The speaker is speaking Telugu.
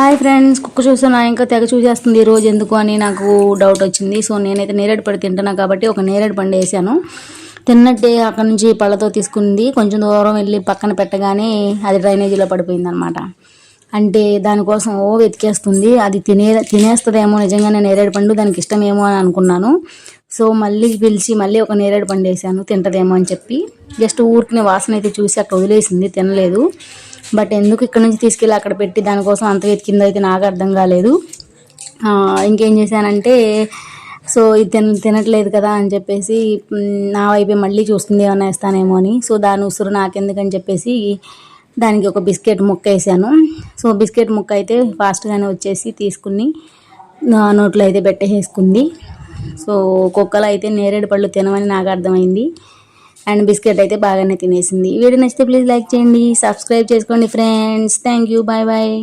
హాయ్ ఫ్రెండ్స్, కుక్క చూస్తున్నా ఇంకా తెగ చూసేస్తుంది రోజు ఎందుకు అని నాకు డౌట్ వచ్చింది. సో నేనైతే నేరేడు పడి తింటున్నా కాబట్టి ఒక నేరేడు పండు వేసాను. తిన్నట్టే అక్కడ నుంచి పళ్ళతో తీసుకుంది. కొంచెం దూరం వెళ్ళి పక్కన పెట్టగానే అది డ్రైనేజీలో పడిపోయింది అనమాట. అంటే దానికోసం వెతికేస్తుంది. అది తినేస్తుందేమో నిజంగానే నేరేడు పండు, దానికి ఇష్టమేమో అని అనుకున్నాను. సో మళ్ళీ పిలిచి మళ్ళీ ఒక నేరేడు పండు వేసాను తింటదేమో అని చెప్పి. జస్ట్ ఊరికి వాసన అయితే చూసి అక్కడ వదిలేసింది, తినలేదు. బట్ ఎందుకు ఇక్కడ నుంచి తీసుకెళ్ళి అక్కడ పెట్టి దానికోసం అంత వెతికిందో అయితే నాకు అర్థం కాలేదు. ఇంకేం చేశానంటే, సో ఇది తినట్లేదు కదా అని చెప్పేసి నా వైపే మళ్ళీ చూస్తుంది ఏమన్నా వేస్తానేమో అని. సో దాని ఉసురు నాకెందుకని చెప్పేసి దానికి ఒక బిస్కెట్ ముక్క వేసాను. సో బిస్కెట్ ముక్క అయితే ఫాస్ట్గానే వచ్చేసి తీసుకుని నోట్లో అయితే పెట్టేసుకుంది. సో కుక్కలు అయితే నేరేడు పళ్ళు తినమని నాకు అర్థమైంది. అండ్ బిస్కెట్ అయితే బాగానే తినేసింది. వీడియో నచ్చితే ప్లీజ్ లైక్ చేయండి, సబ్స్క్రైబ్ చేసుకోండి friends. Thank you, bye bye.